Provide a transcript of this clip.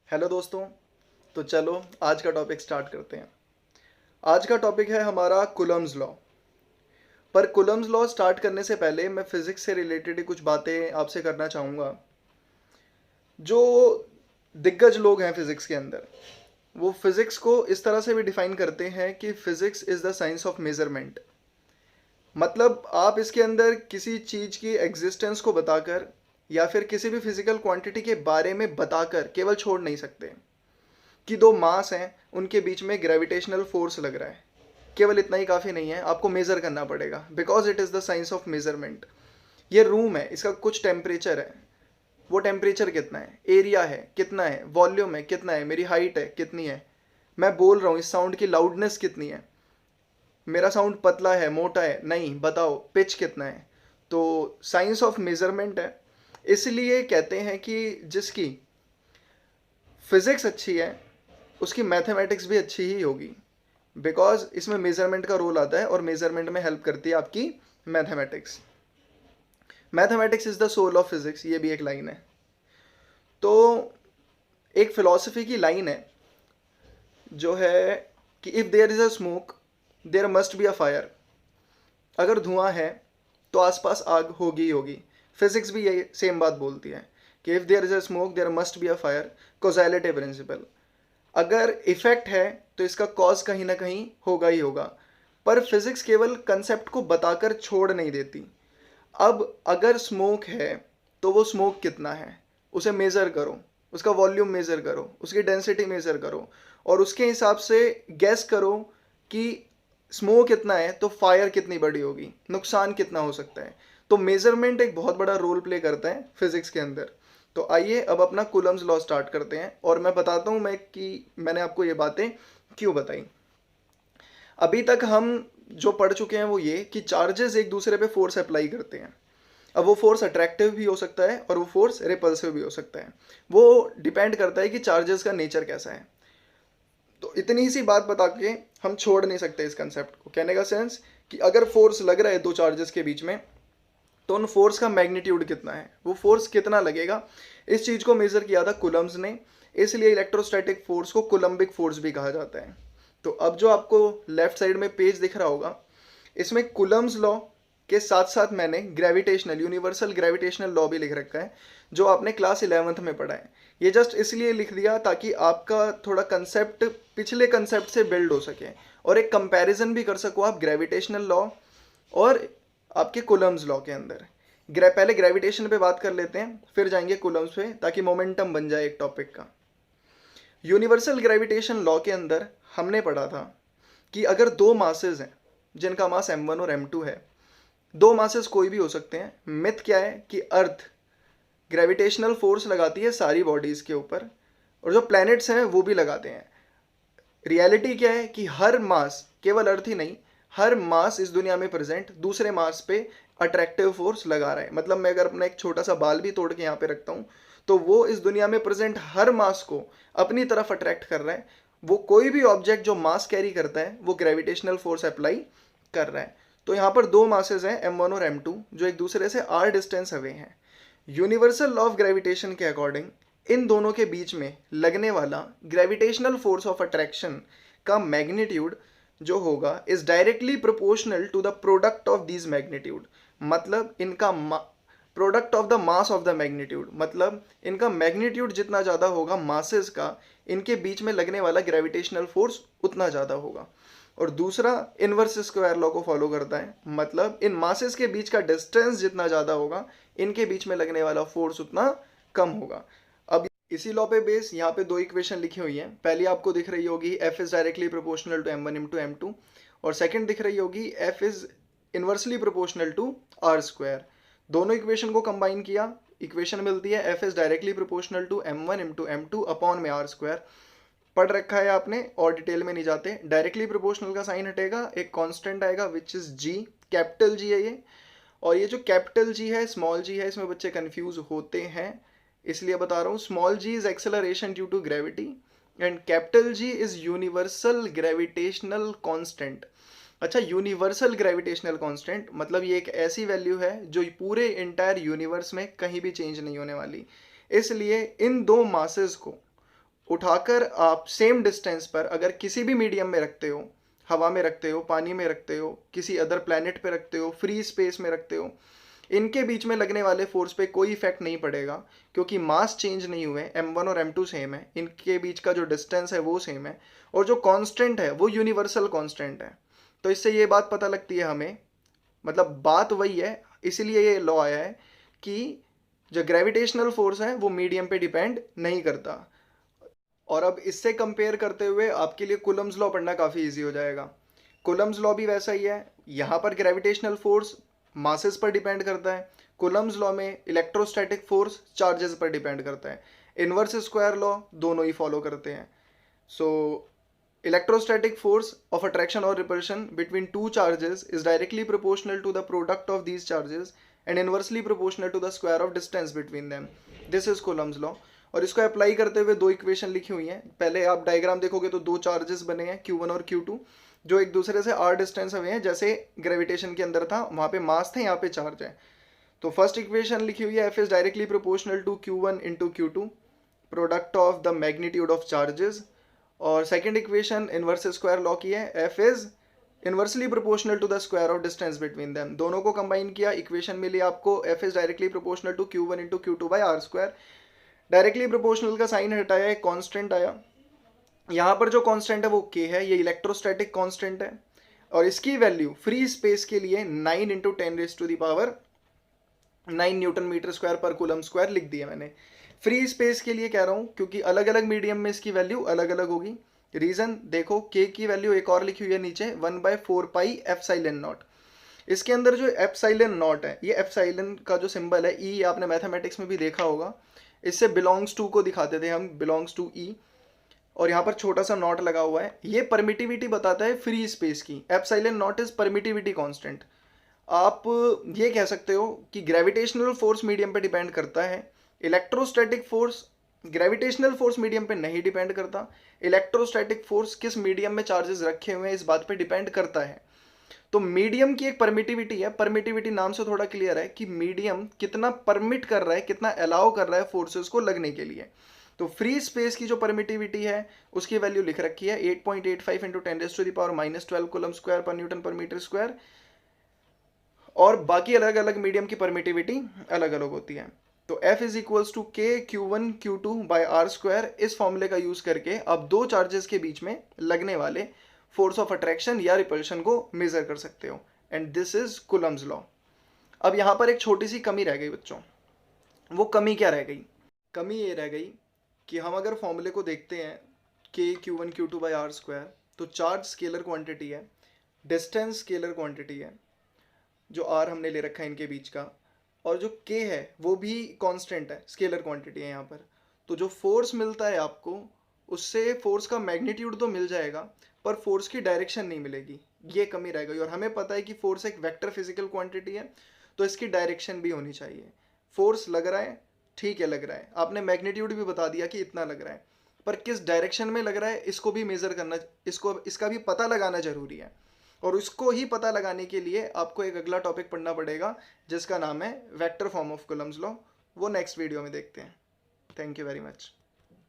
Hello दोस्तों। तो चलो आज का टॉपिक स्टार्ट करते हैं। आज का टॉपिक है हमारा कुलम्स लॉ। पर कुलम्स लॉ स्टार्ट करने से पहले मैं फिज़िक्स से रिलेटेड कुछ बातें आपसे करना चाहूँगा। जो दिग्गज लोग हैं फिज़िक्स के अंदर, वो फिज़िक्स को इस तरह से भी डिफ़ाइन करते हैं कि physics is the science of measurement. मतलब आप इसके अंदर किसी चीज़ की एग्जिस्टेंस को बताकर या फिर किसी भी फिज़िकल क्वांटिटी के बारे में बताकर केवल छोड़ नहीं सकते कि दो मास हैं, उनके बीच में ग्रेविटेशनल फोर्स लग रहा है। केवल इतना ही काफ़ी नहीं है, आपको मेज़र करना पड़ेगा because it is the science of measurement. ये रूम है, इसका कुछ टेम्परेचर है, वो टेम्परेचर कितना है, एरिया है कितना है, वॉल्यूम है कितना है, मेरी हाइट है कितनी है, मैं बोल रहा हूँ इस साउंड की लाउडनेस कितनी है, मेरा साउंड पतला है मोटा है, नहीं बताओ पिच कितना है। तो साइंस ऑफ मेज़रमेंट है। इसलिए कहते हैं कि जिसकी फिज़िक्स अच्छी है उसकी मैथमेटिक्स भी अच्छी ही होगी, बिकॉज इसमें मेज़रमेंट का रोल आता है और मेज़रमेंट में हेल्प करती है आपकी mathematics. Mathematics is the soul of physics, ये भी एक लाइन है। तो एक फिलॉसफी की लाइन है जो है कि if there is a smoke there must be a fire. अगर धुआं है तो आसपास आग होगी ही होगी। फिज़िक्स भी यही सेम बात बोलती है कि if there is a smoke there must be a fire, causality principle. अगर इफेक्ट है तो इसका कॉज कहीं ना कहीं होगा ही होगा। पर फिजिक्स केवल कंसेप्ट को बताकर छोड़ नहीं देती। अब अगर स्मोक है तो वो स्मोक कितना है उसे मेज़र करो, उसका वॉल्यूम मेज़र करो, उसकी डेंसिटी मेज़र करो और उसके हिसाब से गैस करो कि स्मोक कितना है तो फायर कितनी बड़ी होगी, नुकसान कितना हो सकता है। तो मेज़रमेंट एक बहुत बड़ा रोल प्ले करता है फिज़िक्स के अंदर। तो आइए अब अपना कूलम्स लॉ स्टार्ट करते हैं और मैं बताता हूँ मैं कि मैंने आपको ये बातें क्यों बताई। अभी तक हम जो पढ़ चुके हैं वो ये कि चार्जेस एक दूसरे पे फोर्स अप्लाई करते हैं। अब वो फोर्स अट्रैक्टिव भी हो सकता है और वो फोर्स रिपल्सिव भी हो सकता है। वो डिपेंड करता है कि चार्जेस का नेचर कैसा है। तो इतनी ही सी बात बता के हम छोड़ नहीं सकते इस कंसेप्ट को। कहने का सेंस कि अगर फोर्स लग रहा है दो चार्जेस के बीच में तो उन फोर्स का मैग्नीट्यूड कितना है, वो फोर्स कितना लगेगा, इस चीज़ को मेज़र किया था कुलम्स ने। इसलिए इलेक्ट्रोस्टैटिक फोर्स को कुलम्बिक फोर्स भी कहा जाता है। तो अब जो आपको लेफ्ट साइड में पेज दिख रहा होगा, इसमें कुलम्स लॉ के साथ साथ मैंने ग्रेविटेशनल यूनिवर्सल ग्रेविटेशनल लॉ भी लिख रखा है जो आपने क्लास 11th में पढ़ा है। ये जस्ट इसलिए लिख दिया ताकि आपका थोड़ा कंसेप्ट पिछले कंसेप्ट से बिल्ड हो सके और एक कंपैरिजन भी कर सको आप ग्रेविटेशनल लॉ और आपके कुलम्स लॉ के अंदर। पहले ग्रेविटेशन पे बात कर लेते हैं फिर जाएंगे कुलम्स पे ताकि मोमेंटम बन जाए एक टॉपिक का। यूनिवर्सल ग्रेविटेशन लॉ के अंदर हमने पढ़ा था कि अगर दो मासेस हैं जिनका मास m1 और m2 है, दो मासेस कोई भी हो सकते हैं। मिथ क्या है कि अर्थ ग्रेविटेशनल फोर्स लगाती है सारी बॉडीज़ के ऊपर और जो प्लैनेट्स हैं वो भी लगाते हैं। रियलिटी क्या है कि हर मास, केवल अर्थ ही नहीं, हर मास इस दुनिया में प्रेजेंट दूसरे मास पे अट्रैक्टिव फोर्स लगा रहा है। मतलब मैं अगर अपना एक छोटा सा बाल भी तोड़ के यहाँ पे रखता हूँ तो वो इस दुनिया में प्रेजेंट हर मास को अपनी तरफ अट्रैक्ट कर रहा है। वो कोई भी ऑब्जेक्ट जो मास कैरी करता है वो ग्रेविटेशनल फोर्स अप्लाई कर रहा है। तो यहाँ पर दो मासेज हैं m1 और m2 जो एक दूसरे से r डिस्टेंस अवे हैं। यूनिवर्सल लॉ ऑफ ग्रेविटेशन के अकॉर्डिंग इन दोनों के बीच में लगने वाला ग्रेविटेशनल फोर्स ऑफ अट्रैक्शन का मैग्नीट्यूड जो होगा is directly proportional to the product of these magnitude. मतलब इनका product of the mass of the magnitude, मतलब इनका मैग्नीट्यूड जितना ज़्यादा होगा मासेस का, इनके बीच में लगने वाला ग्रेविटेशनल फोर्स उतना ज़्यादा होगा। और दूसरा इनवर्स स्क्वायर लॉ को फॉलो करता है, मतलब इन मासेस के बीच का डिस्टेंस जितना ज़्यादा होगा इनके बीच में लगने वाला फोर्स उतना कम होगा। अब इसी लॉ पे बेस यहाँ पे दो इक्वेशन लिखी हुई हैं। पहली आपको दिख रही होगी F is directly proportional to m1 into m2 और सेकंड दिख रही होगी F is inversely proportional to r square. दोनों इक्वेशन को कंबाइन किया, इक्वेशन मिलती है F is directly proportional to m1 into m2 upon में r स्क्वायर। पढ़ रखा है आपने और डिटेल में नहीं जाते। डायरेक्टली प्रोपोर्शनल का साइन हटेगा, एक कांस्टेंट आएगा which is g, capital G है ये। और ये जो कैपिटल G है स्मॉल g है, इसमें बच्चे कंफ्यूज होते हैं इसलिए बता रहा हूँ। Small g is acceleration due to gravity and capital G is universal gravitational constant. अच्छा, यूनिवर्सल ग्रेविटेशनल कांस्टेंट मतलब ये एक ऐसी वैल्यू है जो पूरे इंटायर यूनिवर्स में कहीं भी चेंज नहीं होने वाली। इसलिए इन दो मासेस को उठाकर आप सेम डिस्टेंस पर अगर किसी भी मीडियम में रखते हो, हवा में रखते हो, पानी में रखते हो, किसी अदर प्लैनेट पे रखते हो, फ्री स्पेस में रखते हो, इनके बीच में लगने वाले फोर्स पे कोई इफेक्ट नहीं पड़ेगा, क्योंकि मास चेंज नहीं हुए, m1 और m2 सेम है, इनके बीच का जो डिस्टेंस है वो सेम है, और जो कांस्टेंट है वो यूनिवर्सल कांस्टेंट है। तो इससे ये बात पता लगती है हमें, मतलब बात वही है, इसीलिए ये लॉ आया है कि जो ग्रेविटेशनल फोर्स है वो मीडियम पे डिपेंड नहीं करता। और अब इससे कंपेयर करते हुए आपके लिए कूलम्स लॉ पढ़ना काफ़ी इजी हो जाएगा। कूलम्स लॉ भी वैसा ही है, यहाँ पर ग्रेविटेशनल फोर्स मासेस पर डिपेंड करता है, कूलम्स लॉ में इलेक्ट्रोस्टैटिक फोर्स चार्जेस पर डिपेंड करता है। इनवर्स स्क्वायर लॉ दोनों ही फॉलो करते हैं। सो electrostatic force of attraction or repulsion between two charges is directly proportional to the product of these charges and inversely proportional to the square of distance between them. This is Coulomb's law. और इसको apply करते हुए दो equation लिखी हुई हैं। पहले आप डायग्राम देखोगे तो दो चार्जेस बने हैं Q1 और Q2, जो एक दूसरे से r डिस्टेंस हुए हैं, जैसे ग्रेविटेशन के अंदर था वहाँ पे मास थे, यहाँ पे चार्ज है। तो फर्स्ट इक्वेशन लिखी हुई है F is directly proportional to Q1 into Q2, product of the magnitude of charges. और second equation inverse square law की है, F is inversely proportional to the square of distance between them. दोनों को combine किया, equation मिली आपको F is directly proportional to Q1 into Q2 by are square. Directly proportional का sign हटाया, एक कॉन्स्टेंट आया। यहाँ पर जो कॉन्स्टेंट है वो के है, ये इलेक्ट्रोस्टैटिक कॉन्स्टेंट है, और इसकी वैल्यू फ्री स्पेस के लिए 9 इंटू 10⁻⁹ न्यूटन मीटर स्क्वायर पर कूलम स्क्वायर लिख दिया मैंने। फ्री स्पेस के लिए कह रहा हूं क्योंकि अलग अलग मीडियम में इसकी वैल्यू अलग अलग होगी। रीजन देखो, के की वैल्यू एक और लिखी हुई है नीचे 1/4 एप्सिलॉन नॉट। इसके अंदर जो एप्सिलॉन नॉट है, ये एप्सिलॉन का जो सिंबल है ई, आपने मैथमेटिक्स में भी देखा होगा, इससे बिलोंग्स टू को दिखाते थे हम, बिलोंग्स टू ई, और यहाँ पर छोटा सा नॉट लगा हुआ है। ये परमिटिविटी बताता है फ्री स्पेस की। Epsilon not is permittivity constant. आप ये कह सकते हो कि ग्रेविटेशनल फोर्स मीडियम पे डिपेंड करता है, electrostatic force gravitational force medium पे नहीं डिपेंड करता। इलेक्ट्रोस्टैटिक फोर्स किस मीडियम में चार्जेस रखे हुए हैं इस बात पे डिपेंड करता है। तो मीडियम की एक परमिटिविटी है, परमिटिविटी नाम से थोड़ा क्लियर है कि मीडियम कितना परमिट कर रहा है, कितना अलाउ कर रहा है फोर्सेस को लगने के लिए। तो फ्री स्पेस की जो परमिटिविटी है उसकी वैल्यू लिख रखी है 8.85 इंटू 10⁻⁻12 कूलम स्क्वायर पर न्यूटन पर मीटर स्क्वायर, और बाकी अलग अलग मीडियम की परमिटिविटी अलग अलग होती है। तो F इज इक्वल्स टू के Q1 Q2 by are square. इस फॉर्मूले का यूज करके आप दो चार्जेस के बीच में लगने वाले फोर्स ऑफ अट्रैक्शन या रिपल्शन को मेजर कर सकते हो, and this is Coulomb's law. अब यहाँ पर एक छोटी सी कमी रह गई बच्चों। वो कमी क्या रह गई? कमी ये रह गई कि हम अगर फॉर्मूले को देखते हैं के Q1 Q2 by are square, तो चार्ज स्केलर क्वांटिटी है, डिस्टेंस स्केलर क्वांटिटी है, जो आर हमने ले रखा है इनके बीच का, और जो के है वो भी कांस्टेंट है, स्केलर क्वांटिटी है यहाँ पर। तो जो फोर्स मिलता है आपको, उससे फोर्स का मैग्नीट्यूड तो मिल जाएगा पर फोर्स की डायरेक्शन नहीं मिलेगी, ये कमी रह गई। और हमें पता है कि फोर्स एक वेक्टर फिजिकल क्वांटिटी है, तो इसकी डायरेक्शन भी होनी चाहिए। फोर्स लग रहा है, ठीक है लग रहा है, आपने मैग्नीट्यूड भी बता दिया कि इतना लग रहा है, पर किस डायरेक्शन में लग रहा है इसको भी मेजर करना, इसका भी पता लगाना जरूरी है। और उसको ही पता लगाने के लिए आपको एक अगला टॉपिक पढ़ना पड़ेगा जिसका नाम है vector form of Coulomb's law. वो नेक्स्ट वीडियो में देखते हैं। Thank you very much.